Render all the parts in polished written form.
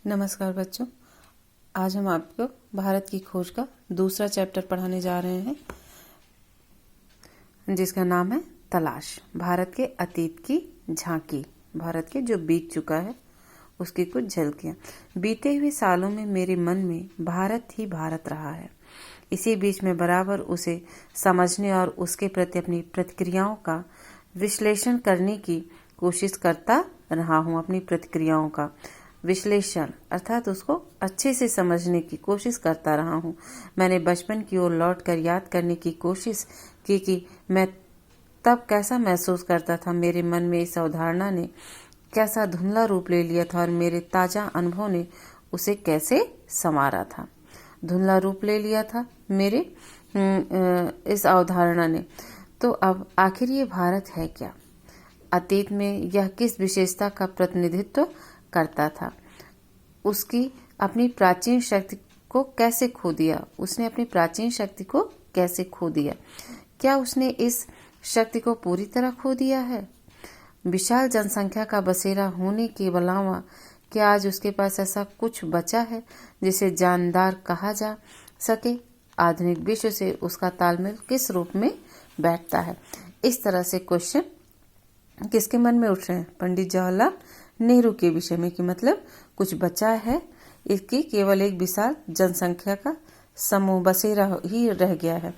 नमस्कार बच्चों। आज हम आपको भारत की खोज का दूसरा चैप्टर पढ़ाने जा रहे हैं, जिसका नाम है तलाश। भारत के अतीत की झांकी, भारत के जो बीत चुका है उसकी कुछ झलकियां। बीते हुए सालों में मेरे मन में भारत ही भारत रहा है। इसी बीच में बराबर उसे समझने और उसके प्रति अपनी प्रतिक्रियाओं का विश्लेषण करने की कोशिश करता रहा हूँ। अपनी प्रतिक्रियाओं का विश्लेषण अर्थात उसको अच्छे से समझने की कोशिश करता रहा हूँ। मैंने बचपन की ओर लौट कर याद करने की कोशिश की कि मैं तब कैसा महसूस करता था। मेरे मन में इस अवधारणा ने कैसा धुंधला रूप ले लिया था और मेरे ताजा अनुभव ने उसे कैसे संवारा था। धुंधला रूप ले लिया था मेरे इस अवधारणा ने। तो अब आखिर ये भारत है क्या? अतीत में यह किस विशेषता का प्रतिनिधित्व करता था? उसकी अपनी प्राचीन शक्ति को कैसे खो दिया? उसने अपनी प्राचीन शक्ति को कैसे खो दिया? क्या उसने इस शक्ति को पूरी तरह खो दिया है? विशाल जनसंख्या का बसेरा होने के अलावा क्या आज उसके पास ऐसा कुछ बचा है जिसे जानदार कहा जा सके? आधुनिक विश्व से उसका तालमेल किस रूप में बैठता है? इस तरह से क्वेश्चन किसके मन में उठ रहे हैं? पंडित जवाहरलाल नेहरू के विषय में, कि मतलब कुछ बचा है, इसकी केवल एक विशाल जनसंख्या का समूह बसेरा ही रह गया है।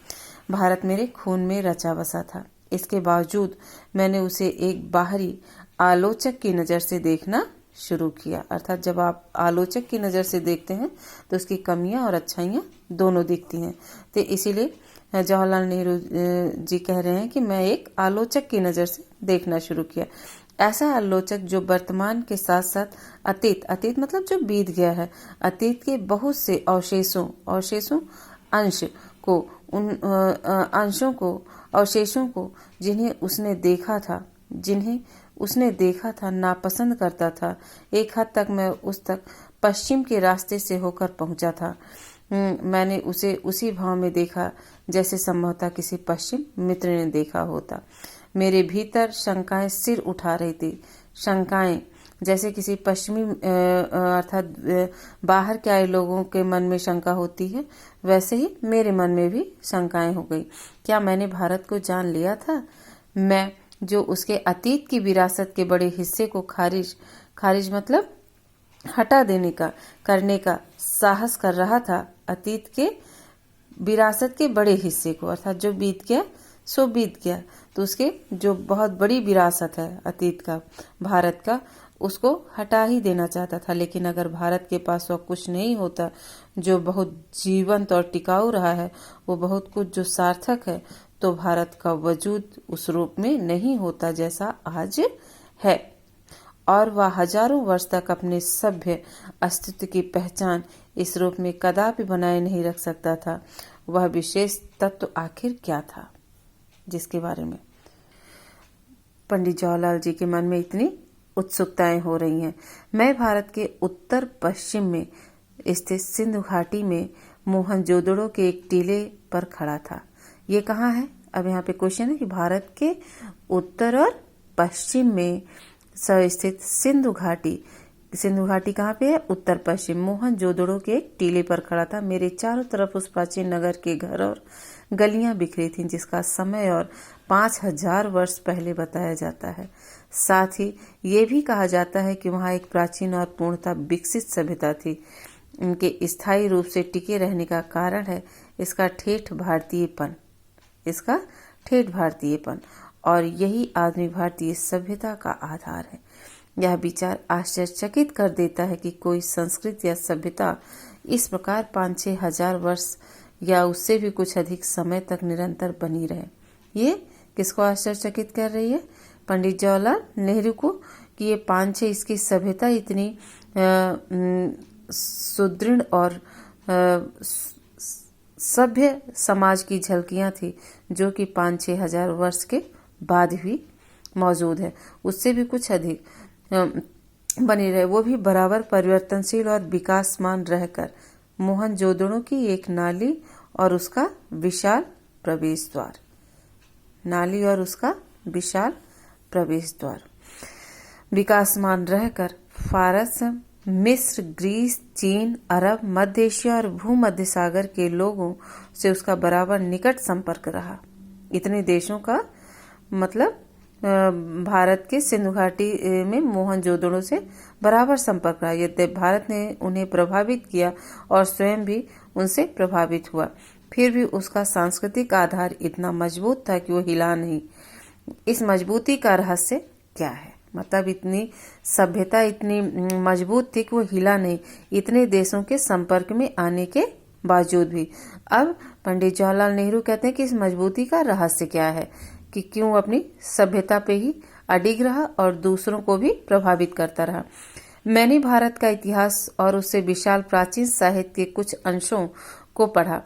भारत मेरे खून में रचा बसा था। इसके बावजूद मैंने उसे एक बाहरी आलोचक की नज़र से देखना शुरू किया। अर्थात जब आप आलोचक की नज़र से देखते हैं तो उसकी कमियां और अच्छाइयां दोनों दिखती हैं। तो इसीलिए जवाहरलाल नेहरू जी कह रहे हैं कि मैं एक आलोचक की नज़र से देखना शुरू किया। ऐसा आलोचक जो वर्तमान के साथ साथ अतीत मतलब जो बीत गया है, अतीत के बहुत से अवशेषों को जिन्हें उसने देखा था नापसंद करता था। एक हद तक मैं उस तक पश्चिम के रास्ते से होकर पहुंचा था। मैंने उसे उसी भाव में देखा जैसे संभवतः किसी पश्चिम मित्र ने देखा होता। मेरे भीतर शंकाएं सिर उठा रही थी। शंकाएं जैसे किसी पश्चिमी अर्थात बाहर के आए लोगों के मन में शंका होती है, वैसे ही मेरे मन में भी शंकाएं हो गई। क्या मैंने भारत को जान लिया था? मैं जो उसके अतीत की विरासत के बड़े हिस्से को खारिज मतलब हटा करने का साहस कर रहा था। अतीत के विरासत के बड़े हिस्से को, अर्थात जो बीत गया सो बीत गया, तो उसके जो बहुत बड़ी विरासत है अतीत का, भारत का, उसको हटा ही देना चाहता था। लेकिन अगर भारत के पास वह कुछ नहीं होता जो बहुत जीवंत और टिकाऊ रहा है, वो बहुत कुछ जो सार्थक है, तो भारत का वजूद उस रूप में नहीं होता जैसा आज है, और वह हजारों वर्ष तक अपने सभ्य अस्तित्व की पहचान इस रूप में कदापि बनाए नहीं रख सकता था। वह विशेष तत्व आखिर क्या था जिसके बारे में पंडित जवाहरलाल जी के मन में इतनी उत्सुकताएं हो रही हैं? मैं भारत के उत्तर पश्चिम में स्थित सिंधु घाटी में मोहनजोदड़ो के एक टीले पर खड़ा था। ये कहाँ है? अब यहाँ पे क्वेश्चन है कि भारत के उत्तर और पश्चिम में स्थित सिंधु घाटी कहाँ पे है? उत्तर पश्चिम। मोहनजोदड़ो के एक टीले पर खड़ा था। मेरे चारों तरफ उस प्राचीन नगर के घर और गलियां बिखरी थीं, जिसका समय और 5000 वर्ष पहले बताया जाता है। साथ ही ये भी कहा जाता है कि वहाँ एक प्राचीन और पूर्णतः विकसित सभ्यता थी। इनके स्थायी रूप से टिके रहने का कारण है इसका ठेठ भारतीयपन, और यही आधुनिक भारतीय सभ्यता का आधार है। यह विचार आश्चर्यचकित कर देता है कि कोई संस्कृति या सभ्यता इस प्रकार 5-6 हजार वर्ष या उससे भी कुछ अधिक समय तक निरंतर बनी रहे। ये किसको आश्चर्यचकित कर रही है? पंडित जवाहरलाल नेहरू को, कि ये 5-6 इसकी सभ्यता इतनी सुदृढ़ और सभ्य समाज की झलकियां थी जो कि 5-6 हजार वर्ष के बाद भी मौजूद है, उससे भी कुछ अधिक बनी रहे, वो भी बराबर परिवर्तनशील और विकासमान रहकर। मोहनजोदड़ो की एक नाली और उसका विशाल प्रवेश द्वार विकासमान रहकर फारस मिस्र, ग्रीस, चीन, अरब, मध्य एशिया और भूमध्य सागर के लोगों से उसका बराबर निकट संपर्क रहा। इतने देशों का मतलब भारत के सिंधु घाटी में मोहनजोदड़ो से बराबर संपर्क रहा। यद्यपि भारत ने उन्हें प्रभावित किया और स्वयं भी उनसे प्रभावित हुआ, फिर भी उसका सांस्कृतिक आधार इतना मजबूत था कि वो हिला नहीं। इस मजबूती का रहस्य क्या है? मतलब इतनी सभ्यता इतनी मजबूत थी कि वो हिला नहीं, इतने देशों के संपर्क में आने के बावजूद भी। अब पंडित जवाहरलाल नेहरू कहते हैं कि इस मजबूती का रहस्य क्या है, कि क्यों अपनी सभ्यता पे ही अडिग रहा और दूसरों को भी प्रभावित करता रहा। मैंने भारत का इतिहास और उससे विशाल प्राचीन साहित्य के कुछ अंशों को पढ़ा।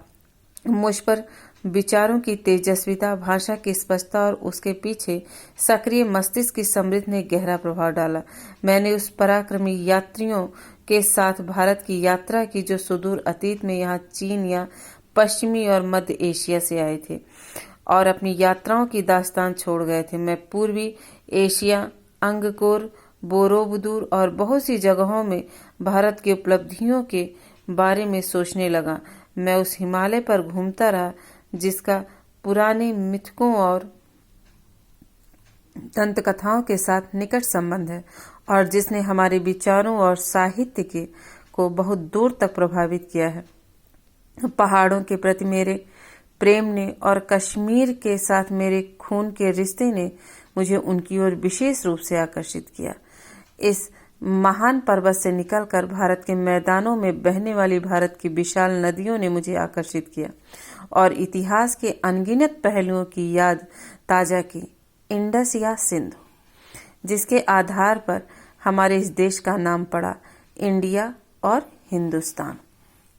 मुझ पर विचारों की तेजस्विता, भाषा की स्पष्टता और उसके पीछे सक्रिय मस्तिष्क की समृद्धि ने गहरा प्रभाव डाला। मैंने उस पराक्रमी यात्रियों के साथ भारत की यात्रा की जो सुदूर अतीत में यहाँ चीन या पश्चिमी और मध्य एशिया से आए थे और अपनी यात्राओं की दास्तान छोड़ गए थे। मैं पूर्वी एशिया, अंगकोर, बोरोबुदूर और बहुत सी जगहों में भारत की उपलब्धियों के बारे में सोचने लगा। मैं उस हिमालय पर घूमता रहा जिसका पुराने मिथकों और दंत कथाओं के साथ निकट संबंध है और जिसने हमारे विचारों और साहित्य के को बहुत दूर तक प्रभावित किया है। पहाड़ों के प्रति मेरे प्रेम ने और कश्मीर के साथ मेरे खून के रिश्ते ने मुझे उनकी ओर विशेष रूप से आकर्षित किया। इस महान पर्वत से निकलकर भारत के मैदानों में बहने वाली भारत की विशाल नदियों ने मुझे आकर्षित किया और इतिहास के अनगिनत पहलुओं की याद ताजा की। इंडस या सिंधु, जिसके आधार पर हमारे इस देश का नाम पड़ा, इंडिया और हिंदुस्तान।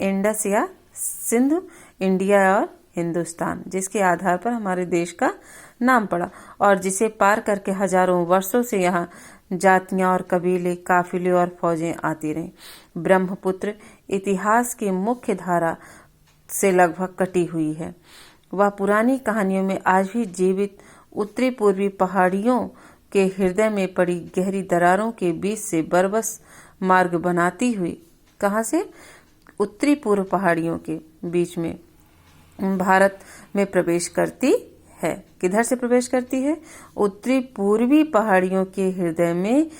इंडस या सिंधु, इंडिया और हिंदुस्तान, जिसके आधार पर हमारे देश का नाम पड़ा और जिसे पार करके हजारों वर्षों से यहाँ जातियां और कबीले, काफिले और फौजें आती रहीं। ब्रह्मपुत्र इतिहास की मुख्य धारा से लगभग कटी हुई है। वह पुरानी कहानियों में आज भी जीवित उत्तरी पूर्वी पहाड़ियों के हृदय में पड़ी गहरी दरारों के बीच से बरबस मार्ग बनाती हुई, कहाँ से? उत्तरी पूर्व पहाड़ियों के बीच में भारत में प्रवेश करती है। किधर से प्रवेश करती है? उत्तरी पूर्वी पहाड़ियों के हृदय में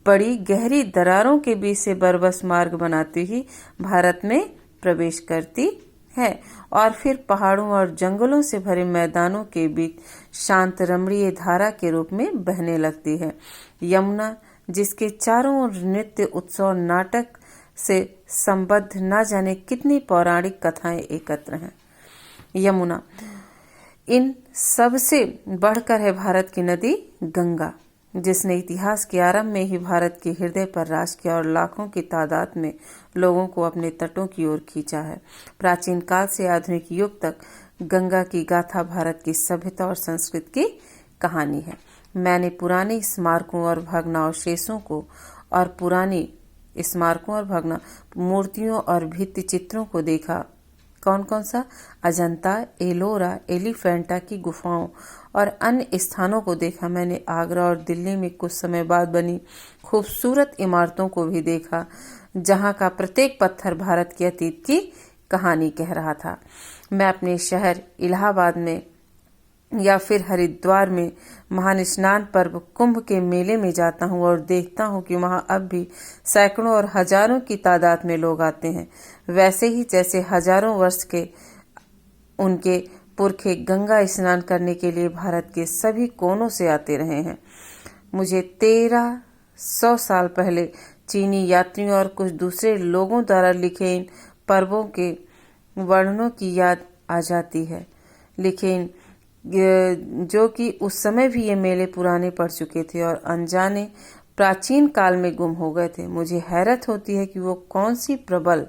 पड़ी गहरी दरारों के बीच से बरबस मार्ग बनाती हुई भारत में प्रवेश करती है और फिर पहाड़ों और जंगलों से भरे मैदानों के बीच शांत रमणीय धारा के रूप में बहने लगती है। यमुना, जिसके चारों ओर नृत्य, उत्सव, नाटक से संबद्ध न जाने कितनी पौराणिक कथाएं एकत्र हैं। यमुना, इन सब से बढ़कर है भारत की नदी गंगा, जिसने इतिहास के आरंभ में ही भारत के हृदय पर राज किया और लाखों की तादाद में लोगों को अपने तटों की ओर खींचा है। प्राचीन काल से आधुनिक युग तक गंगा की गाथा भारत की सभ्यता और संस्कृति की कहानी है। मैंने पुराने स्मारकों और भग्नावशेषों को और पुरानी स्मारकों और भग्न मूर्तियों और भित्ति चित्रों को देखा। कौन कौन सा? अजंता, एलोरा, एलिफेंटा की गुफाओं और अन्य स्थानों को देखा। मैंने आगरा और दिल्ली में कुछ समय बाद बनी खूबसूरत इमारतों को भी देखा, जहां का प्रत्येक पत्थर भारत के अतीत की कहानी कह रहा था। मैं अपने शहर इलाहाबाद में या फिर हरिद्वार में महान स्नान पर्व कुंभ के मेले में जाता हूँ और देखता हूँ कि वहाँ अब भी सैकड़ों और हजारों की तादाद में लोग आते हैं, वैसे ही जैसे हजारों वर्ष के उनके पुरखे गंगा स्नान करने के लिए भारत के सभी कोनों से आते रहे हैं। मुझे 1300 साल पहले चीनी यात्रियों और कुछ दूसरे लोगों द्वारा लिखे इन पर्वों के वर्णनों की याद आ जाती है, लेकिन जो कि उस समय भी ये मेले पुराने पड़ चुके थे और अनजाने प्राचीन काल में गुम हो गए थे। मुझे हैरत होती है कि वो कौन सी प्रबल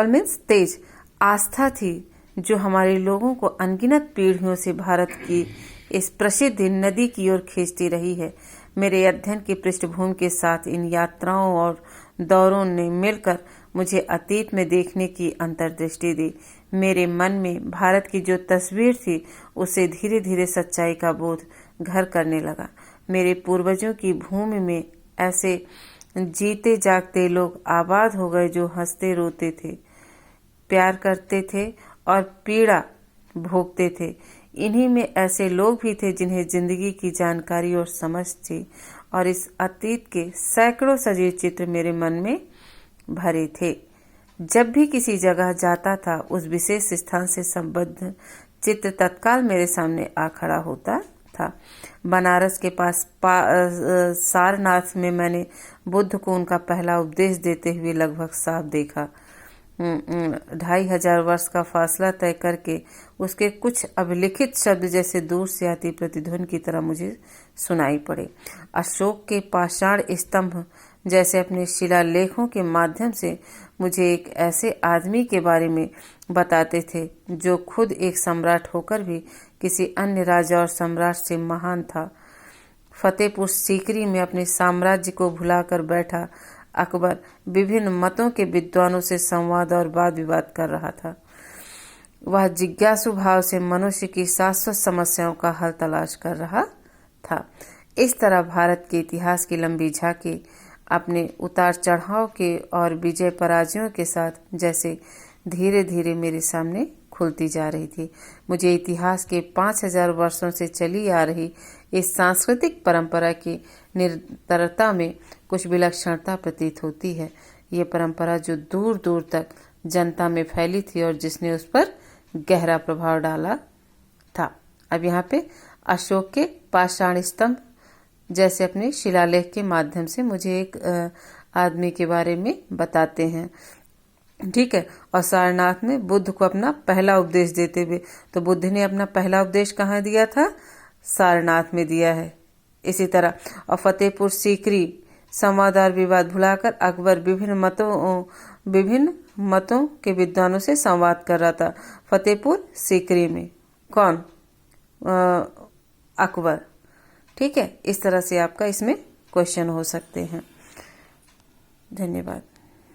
मीन्स तेज आस्था थी जो हमारे लोगों को अनगिनत पीढ़ियों से भारत की इस प्रसिद्ध नदी की ओर खींचती रही है। मेरे अध्ययन की पृष्ठभूमि के साथ इन यात्राओं और दौरों ने मिलकर मुझे अतीत में देखने की अंतर्दृष्टि दी। मेरे मन में भारत की जो तस्वीर थी उसे धीरे धीरे सच्चाई का बोध घर करने लगा। मेरे पूर्वजों की भूमि में ऐसे जीते जागते लोग आबाद हो गए जो हंसते रोते थे, प्यार करते थे और पीड़ा भोगते थे। इन्हीं में ऐसे लोग भी थे जिन्हें जिंदगी की जानकारी और समझ थी, और इस अतीत के सैकड़ों सजीव चित्र मेरे मन में भरे थे। जब भी किसी जगह जाता था, उस विशेष स्थान से संबद्ध चित्र तत्काल मेरे सामने आ खड़ा होता था। बनारस के पास सारनाथ में मैंने बुद्ध को उनका पहला उपदेश देते हुए लगभग साफ देखा। 2500 वर्ष का फासला तय करके उसके कुछ अभिलिखित शब्द जैसे दूर से आती प्रतिध्वनि की तरह मुझे सुनाई पड़े। अशोक के पाषाण स्तंभ जैसे अपने शिलालेखों के माध्यम से मुझे एक ऐसे आदमी के बारे में बताते थे जो खुद एक सम्राट होकर भी किसी अन्य राजा और सम्राट से महान था। फतेहपुर सीकरी में अपने साम्राज्य को भुलाकर बैठा अकबर विभिन्न मतों के विद्वानों से संवाद और वाद विवाद कर रहा था। वह जिज्ञासु भाव से मनुष्य की शाश्वत समस्याओं का हल तलाश कर रहा था। इस तरह भारत के इतिहास की लंबी झांकी अपने उतार चढ़ाव के और विजय पराजयों के साथ जैसे धीरे धीरे मेरे सामने खुलती जा रही थी। मुझे इतिहास के 5000 वर्षों से चली आ रही इस सांस्कृतिक परंपरा की निरंतरता में कुछ विलक्षणता प्रतीत होती है। ये परंपरा जो दूर दूर तक जनता में फैली थी और जिसने उस पर गहरा प्रभाव डाला था। अब यहाँ पे अशोक के पाषाण स्तंभ जैसे अपने शिलालेख के माध्यम से मुझे एक आदमी के बारे में बताते हैं, ठीक है। और सारनाथ में बुद्ध को अपना पहला उपदेश देते हुए, तो बुद्ध ने अपना पहला उपदेश कहाँ दिया था? सारनाथ में दिया है। इसी तरह और फतेहपुर सीकरी संवाद और विवाद भुलाकर अकबर विभिन्न मतों के विद्वानों से संवाद कर रहा था। फतेहपुर सीकरी में कौन? अकबर, ठीक है। इस तरह से आपका इसमें क्वेश्चन हो सकते हैं। धन्यवाद।